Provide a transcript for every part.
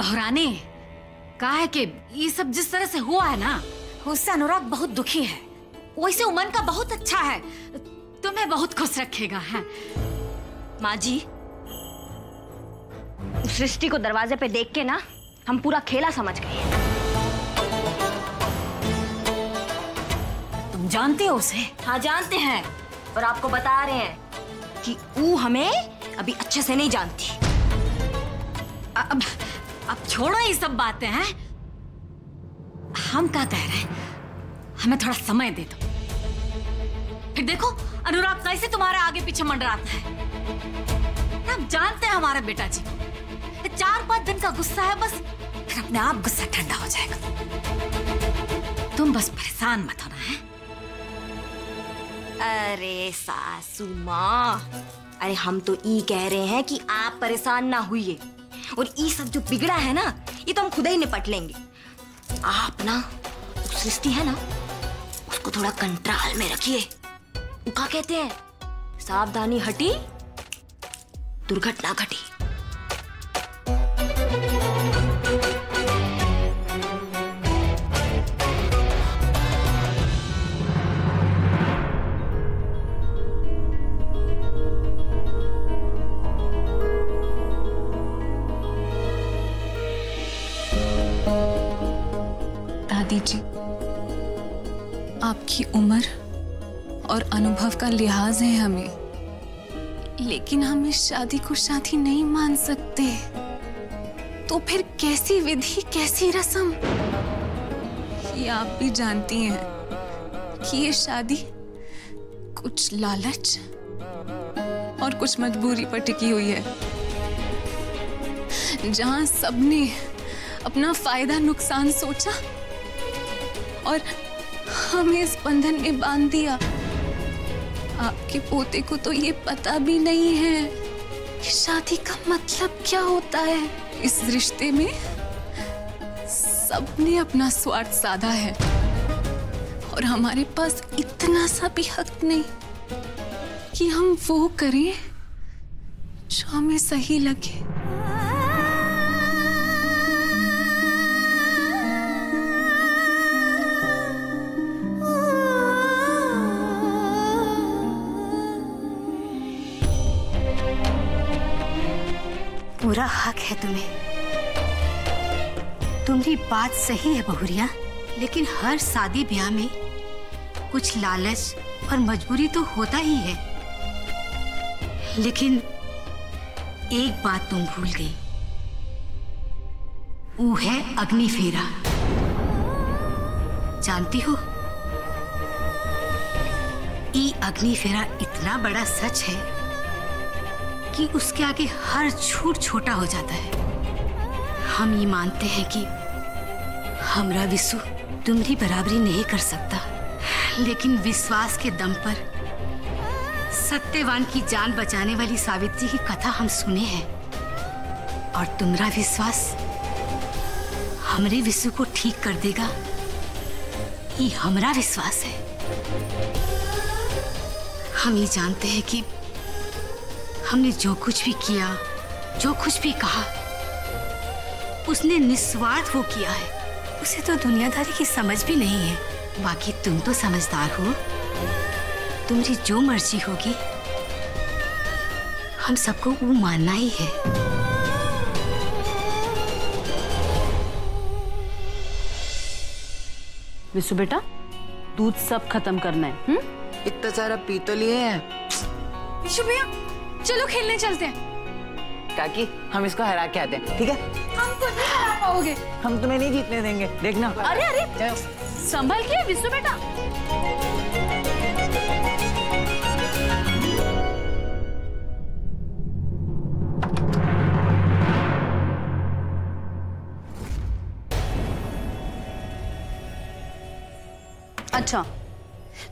बहुरानी, कहा है कि ये सब जिस तरह से हुआ है ना, उससे अनुराग बहुत दुखी है। वैसे उमन का बहुत अच्छा है, तुम्हें बहुत खुश रखेगा है। माँ जी, सृष्टि को दरवाजे पे देख के ना हम पूरा खेला समझ गए। तुम जानते हो उसे? हाँ जानते हैं, और आपको बता रहे हैं कि वो हमें अभी अच्छे से नहीं जानती। अब छोड़ो ये सब बातें हैं। हम क्या कह रहे हैं, हमें थोड़ा समय दे दो, फिर देखो अनुराग कैसे तुम्हारे आगे पीछे मंडराता है। हम जानते हैं हमारे बेटा जी को, 4-5 दिन का गुस्सा है बस, फिर अपने आप गुस्सा ठंडा हो जाएगा। तुम बस परेशान मत होना है। अरे सासू माँ, अरे हम तो ये कह रहे हैं कि आप परेशान ना होइए, और ये सब जो बिगड़ा है ना, ये तो हम खुद ही निपट लेंगे। आप ना सृष्टि है ना, उसको थोड़ा कंट्रोल में रखिए। क्या कहते हैं, सावधानी हटी दुर्घटना घटी। दादी जी, आपकी उम्र और अनुभव का लिहाज है हमें, लेकिन हम इस शादी को शादी नहीं मान सकते। तो फिर कैसी विधि, कैसी रस्म? ये आप भी जानती हैं कि ये शादी कुछ लालच और कुछ मजबूरी पर टिकी हुई है, जहां सबने अपना फायदा नुकसान सोचा और हमें इस बंधन में बांध दिया। आपके पोते को तो ये पता भी नहीं है कि शादी का मतलब क्या होता है। इस रिश्ते में सबने अपना स्वार्थ साधा है, और हमारे पास इतना सा भी हक नहीं कि हम वो करें जो हमें सही लगे। पूरा हक है तुम्हें, तुम्हारी बात सही है बहुरिया, लेकिन हर शादी ब्याह में कुछ लालच और मजबूरी तो होता ही है। लेकिन एक बात तुम भूल गई, वो है अग्नि फेरा। जानती हो, ये अग्नि फेरा इतना बड़ा सच है कि उसके आगे हर झूठ छोटा हो जाता है। हम ये मानते हैं कि हमरा विशु तुम्हारी बराबरी नहीं कर सकता, लेकिन विश्वास के दम पर सत्यवान की जान बचाने वाली सावित्री की कथा हम सुने हैं, और तुम्हारा विश्वास हमरे विशु को ठीक कर देगा, ये हमरा विश्वास है। हम ये जानते हैं कि हमने जो कुछ भी किया, जो कुछ भी कहा, उसने निस्वार्थ वो किया है। उसे तो दुनियादारी की समझ भी नहीं है। बाकी तुम तो समझदार हो, तुम्हारी जो मर्जी होगी हम सबको वो मानना ही है। विशु बेटा, दूध सब खत्म करना है। इतना सारा पी तो लिए हैं। विशु भैया, चलो खेलने चलते हैं। काकी, हम इसको हरा के आते हैं, ठीक है? हमको नहीं हरा पाओगे। हम तुम्हें नहीं जीतने देंगे, देखना। अरे अरे, संभल के विशु बेटा। अच्छा,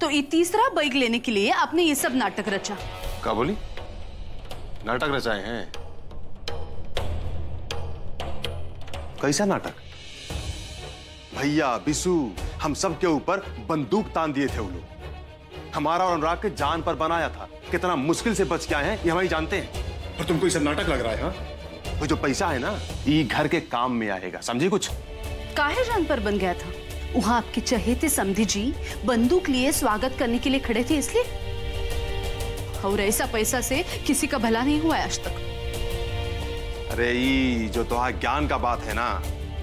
तो ये तीसरा बाइक लेने के लिए आपने ये सब नाटक रचा? क्या बोली? नाटक रचाए हैं? कैसा नाटक? भैया, बिशु, हम सब के ऊपर बंदूक तान दिए थे वो लोग। हमारा और अनुराग के जान पर बनाया था। कितना मुश्किल से बच के आए हैं ये हम ही जानते हैं। और तुमको ये सब नाटक लग रहा है? हाँ, वो जो पैसा है ना, ये घर के काम में आएगा, समझी कुछ? काहे जान पर बन गया था? वहां आपके चहेते समधी जी बंदूक लिए स्वागत करने के लिए खड़े थे इसलिए? और ऐसा पैसा से किसी का भला नहीं हुआ आज तक। अरे ये जो तुम्हारा ज्ञान का बात है ना,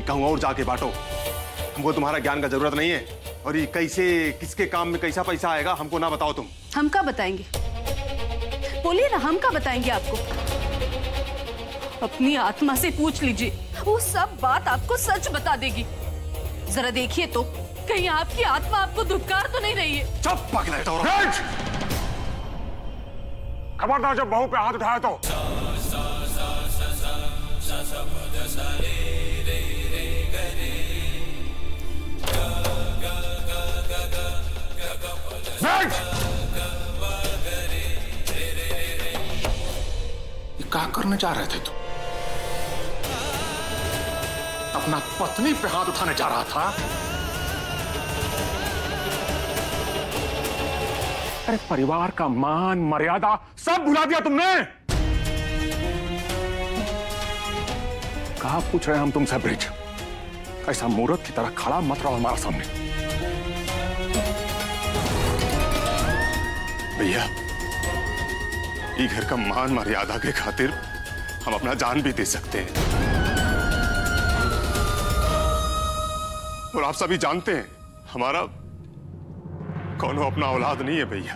कहूँ और जाके बांटो। हमको तुम्हारा ज्ञान का जरूरत नहीं है। और ये कैसे, किसके काम में कैसा पैसा आएगा, हमको ना बताओ तुम। हम क्या बताएंगे? बोलिए ना, हम क्या बताएंगे आपको? अपनी आत्मा से पूछ लीजिए, वो सब बात आपको सच बता देगी। जरा देखिए तो, कहीं आपकी आत्मा आपको धुतकार तो नहीं रही है? चुप पकड़े तो। खबरदार जब बहू पे हाथ उठाया तो। क्या करने जा रहे थे तुम? अपना पत्नी पे हाथ उठाने जा रहा था? अरे परिवार का मान मर्यादा सब भुला दिया तुमने। कहा पूछ रहे हैं हम तुमसे ब्रिज, ऐसा मूर्ख की तरह खड़ा मत रहो हमारे सामने। भैया, ये घर का मान मर्यादा के खातिर हम अपना जान भी दे सकते हैं। और आप सभी जानते हैं, हमारा कौनो अपना औलाद नहीं है भैया।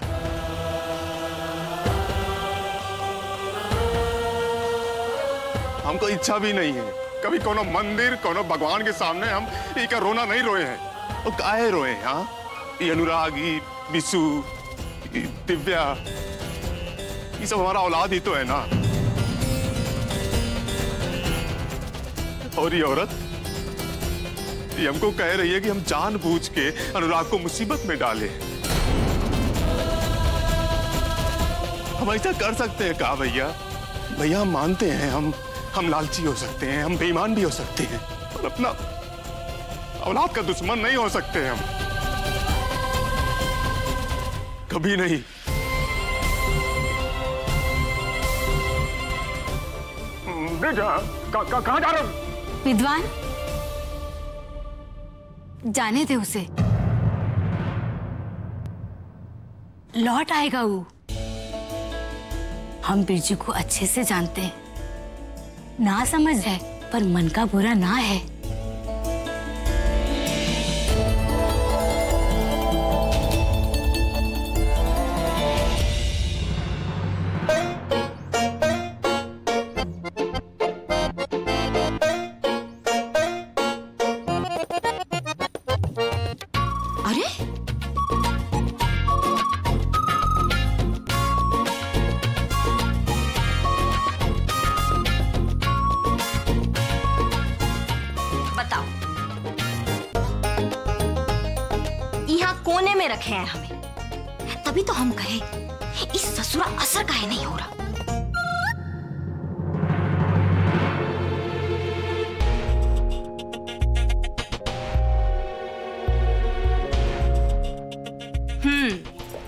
हमको इच्छा भी नहीं है कभी कोनो मंदिर, कोनो भगवान के सामने हम एक रोना नहीं रोए हैं। और काहे रोए हैं? हाँ, ये अनुराग, ये बिसु, ये दिव्या, ये सब हमारा औलाद ही तो है ना। और ये औरत, ये हमको कह रही है कि हम जानबूझ के अनुराग को मुसीबत में डालें। हम ऐसा कर सकते हैं क्या भैया? भैया हम मानते हैं, हम लालची हो सकते हैं, हम बेईमान भी हो सकते हैं, और अपना औलाद का दुश्मन नहीं हो सकते हम। कभी नहीं। कहाँ जा रहे हो? विद्वान, जाने दे उसे, लौट आएगा वो। हम बिरजू को अच्छे से जानते हैं, ना समझ है पर मन का बुरा ना है। कोने में रखे हैं हमें, तभी तो हम कहे इस ससुरा असर काहे नहीं हो रहा।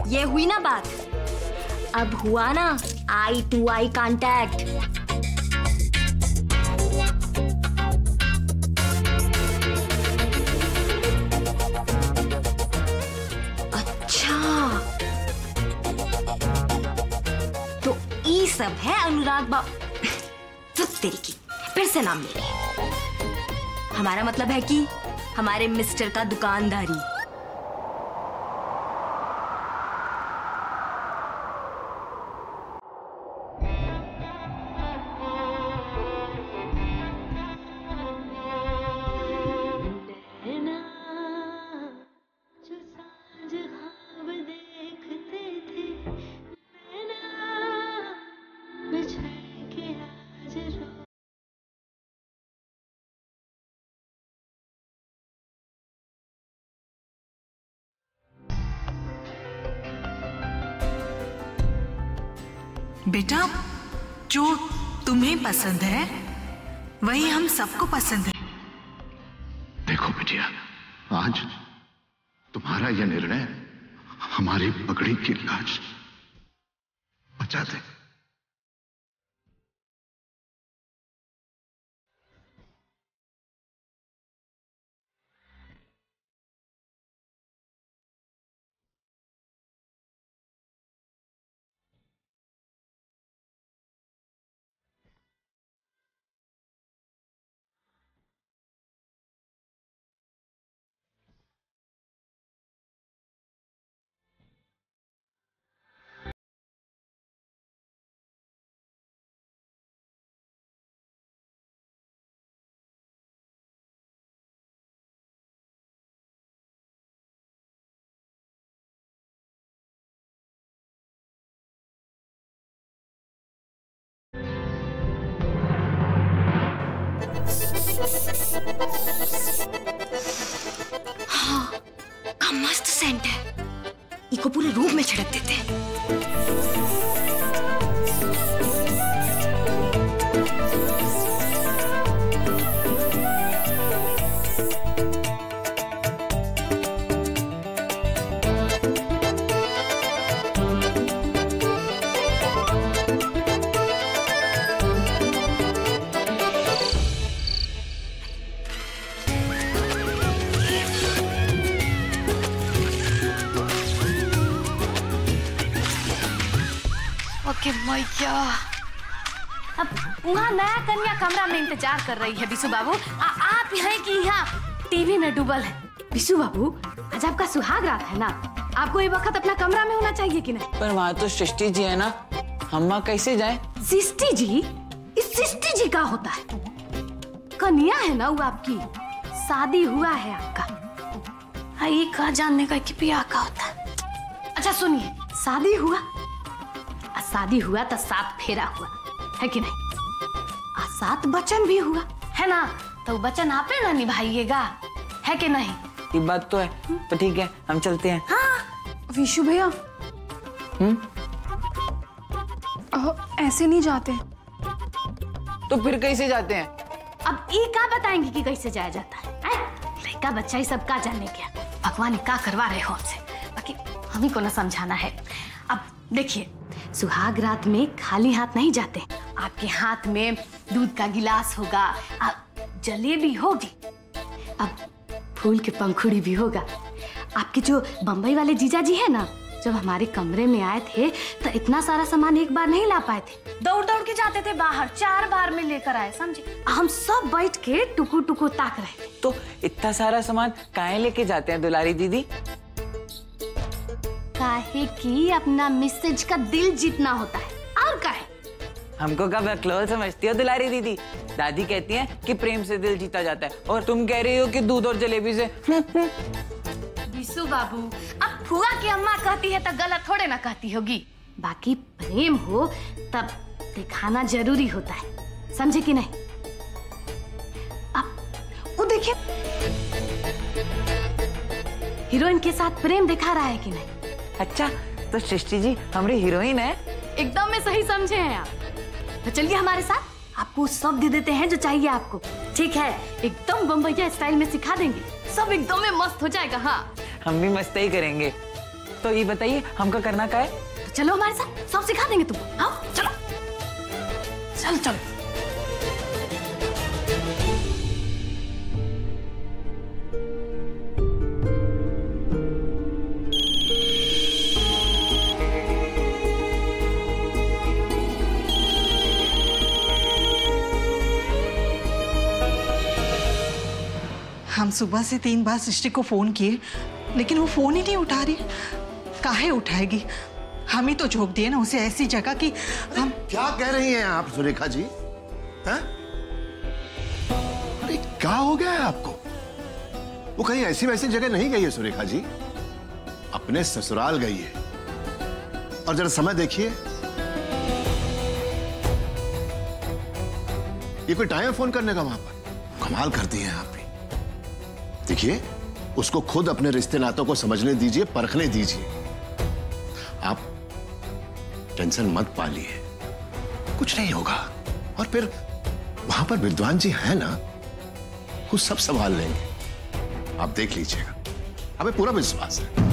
ये हुई ना बात। अब हुआ ना आई टू आई कांटेक्ट। सब है अनुराग तो तेरी की फिर से नाम ले रही। हमारा मतलब है कि हमारे मिस्टर का दुकानदारी। बेटा, जो तुम्हें पसंद है वही हम सबको पसंद है। देखो बिटिया, आज तुम्हारा यह निर्णय हमारी पगड़ी की लाज बचा दे। हाँ, क्या मस्त सेंट है। इसको पूरे रूम में छिड़क देते हैं। ओके मैया, अब वहाँ नया कन्या कमरा में इंतजार कर रही है बिशु बाबू। आप हैं कि यहाँ टीवी में डूबल है? बिशु बाबू, आज आपका सुहाग रात है ना, आपको ये वक्त अपना कमरा में होना चाहिए कि नहीं? पर वहाँ तो सृष्टि जी है ना, हम कैसे जाएं? सृष्टि जी? इस सृष्टि जी का होता है? कन्या है ना वो आपकी, शादी हुआ है आपका। ये कहा जानने का कि ब्याह का होता है। अच्छा सुनिए, शादी हुआ, शादी हुआ तो 7 फेरा हुआ है कि नहीं, 7 वचन भी हुआ है ना, तो वचन आपे ना निभाइएगा, है कि नहीं? ये बात तो है। तो ठीक है, हम चलते हैं। हाँ विशु भैया, ऐसे नहीं जाते। तो फिर कैसे जाते हैं? अब ये क्या बताएंगे कि कैसे जाया जाता है? लड़का बच्चा ही सब का जानने क्या, भगवान का करवा रहे हो हमसे, बाकी हम ही को ना समझाना है। अब देखिए, सुहाग रात में खाली हाथ नहीं जाते। आपके हाथ में दूध का गिलास होगा, जलेबी होगी, अब फूल के पंखुड़ी भी होगा। आपके जो बम्बई वाले जीजा जी है ना, जब हमारे कमरे में आए थे तो इतना सारा सामान एक बार नहीं ला पाए थे, दौड़ दौड़ के जाते थे बाहर, 4 बार में लेकर आए, समझे? हम सब बैठ के टुकु टुकु ताक रहे थे। तो इतना सारा सामान काहे लेके जाते हैं दुलारी दीदी? काहे कि अपना मिसेज का दिल जीतना होता है, और काहे? हमको कब क्लोज समझती हो दुलारी दीदी? दादी कहती हैं कि प्रेम से दिल जीता जाता है, और तुम कह रही हो कि दूध और जलेबी से। बिशु बाबू, अब फुआ की अम्मा कहती है तो गलत थोड़े ना कहती होगी। बाकी प्रेम हो तब दिखाना जरूरी होता है, समझे कि नहीं? अब वो देखिए, हीरोइन के साथ प्रेम दिखा रहा है कि नहीं? अच्छा, तो सृष्टि जी हमारी हीरोइन है? एकदम में सही समझे हैं आप। तो चलिए हमारे साथ, आपको सब दे देते हैं जो चाहिए आपको, ठीक है? एकदम बम्बईया स्टाइल में सिखा देंगे, सब एकदम में मस्त हो जाएगा। हाँ, हम भी मस्त ही करेंगे। तो ये बताइए हमको करना क्या है? तो चलो हमारे साथ, सब सिखा देंगे तुमको। हाँ चलो, चल चल। हम सुबह से 3 बार सृष्टि को फोन किए, लेकिन वो फोन ही नहीं उठा रही। काहे उठाएगी? हम ही तो झोंक दिए ना उसे ऐसी जगह कि हम। क्या कह रही हैं आप सुरेखा जी? हैं? अरे क्या हो गया है आपको? वो कहीं ऐसी वैसी जगह नहीं गई है सुरेखा जी, अपने ससुराल गई है। और जरा समय देखिए, ये कोई टाइम फोन करने का वहां पर? कमाल करती हैं आप भी। देखिए, उसको खुद अपने रिश्ते नातों को समझने दीजिए, परखने दीजिए। आप टेंशन मत पालिए, कुछ नहीं होगा। और फिर वहां पर विद्वान जी हैं ना, वो सब संभाल लेंगे, आप देख लीजिएगा, हमें पूरा विश्वास है।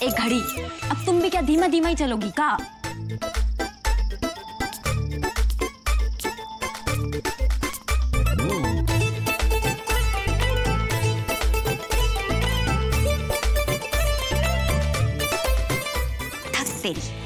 एक घड़ी, अब तुम भी क्या धीमा धीमा ही चलोगी का? थक तेरी।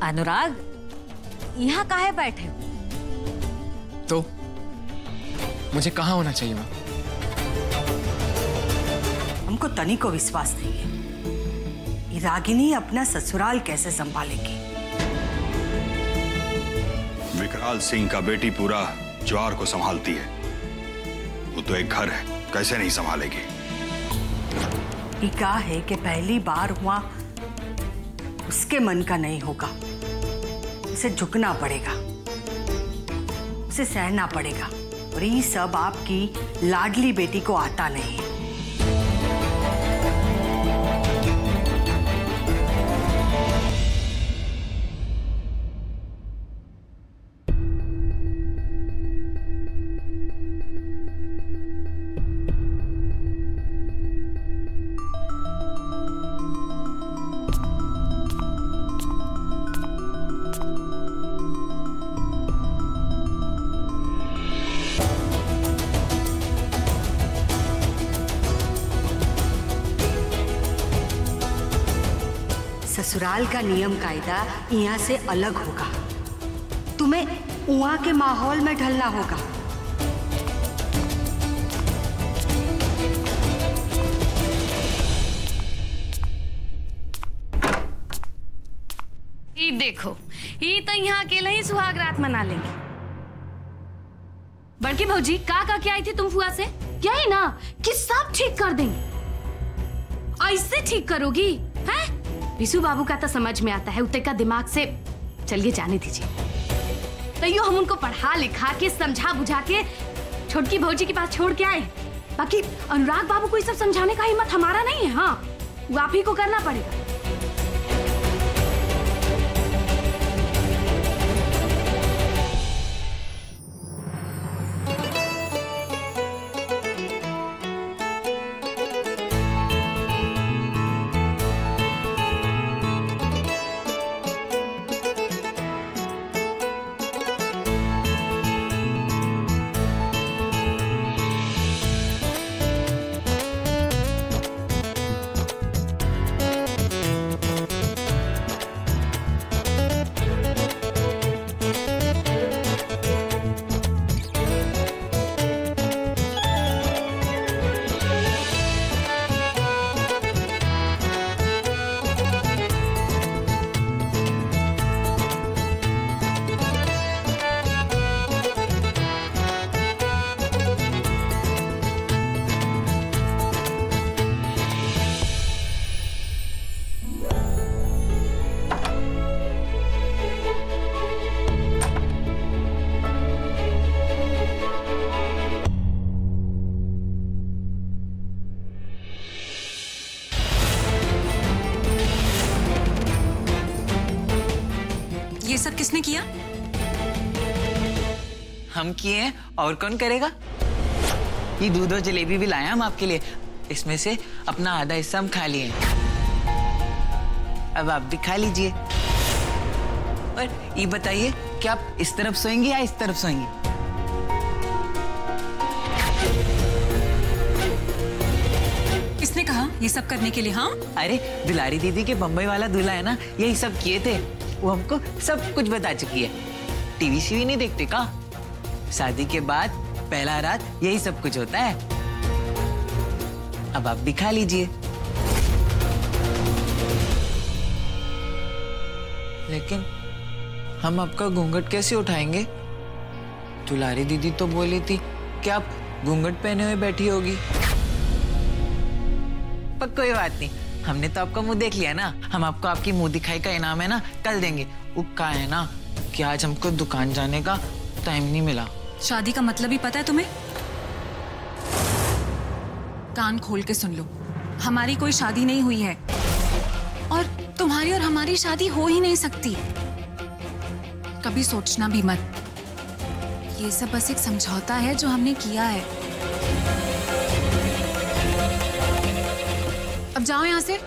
अनुराग, यहाँ काहे बैठे हो? तो मुझे कहाँ होना चाहिए माँ? हमको तनी को विश्वास नहीं है ये रागिनी अपना ससुराल कैसे संभालेगी। विकराल सिंह का बेटी पूरा ज्वार को संभालती है, वो तो एक घर है, कैसे नहीं संभालेगी। ये क्या है कि पहली बार हुआ, उसके मन का नहीं होगा, उसे झुकना पड़ेगा, उसे सहना पड़ेगा, और ये सब आपकी लाडली बेटी को आता नहीं है। ससुराल का नियम कायदा यहाँ से अलग होगा, तुम्हें वहाँ के माहौल में ढलना होगा। ये देखो, ये तो यहाँ अकेले ही सुहाग रात मना लेंगे। बड़की भौजी का क्या आई थी तुम फुआ से? यही ना कि सब ठीक कर देंगे। ऐसे ठीक करोगी हैं? विशु बाबू का तो समझ में आता है, उते का दिमाग से चलिए जाने दीजिए। तैयो हम उनको पढ़ा लिखा के समझा बुझा के छोटकी भौजी के पास छोड़ के आए। बाकी अनुराग बाबू को ये सब समझाने का हिम्मत हमारा नहीं है। हाँ, वो आप ही को करना पड़ेगा। ये सब किसने किया? हम किए हैं, और कौन करेगा? ये दूध और जलेबी भी लाया हम आपके लिए, इसमें से अपना आधा हिस्सा हम खा लिए। अब आप भी खा लीजिए। और ये बताइए कि आप इस तरफ सोएंगे या इस तरफ सोएंगे? किसने कहा ये सब करने के लिए? हाँ, अरे दुलारी दीदी के बम्बई वाला दूल्हा है ना, यही सब किए थे। वो हमको सब कुछ बता चुकी है। टीवी सीवी नहीं देखते का? शादी के बाद पहला रात यही सब कुछ होता है। अब आप भी खा लीजिए। लेकिन हम आपका घूंघट कैसे उठाएंगे? दुलारी दीदी तो बोली थी कि आप घूंघट पहने हुए बैठी होगी। पर कोई बात नहीं, हमने तो आपका मुंह देख लिया ना। हम आपको आपकी मुंह दिखाई का इनाम है ना कल देंगे। वो क्या है ना कि आज हमको दुकान जाने का टाइम नहीं मिला। शादी का मतलब ही पता है तुम्हें? कान खोल के सुन लो, हमारी कोई शादी नहीं हुई है, और तुम्हारी और हमारी शादी हो ही नहीं सकती। कभी सोचना भी मत। ये सब बस एक समझौता है जो हमने किया है। अब जाओ यहाँ से।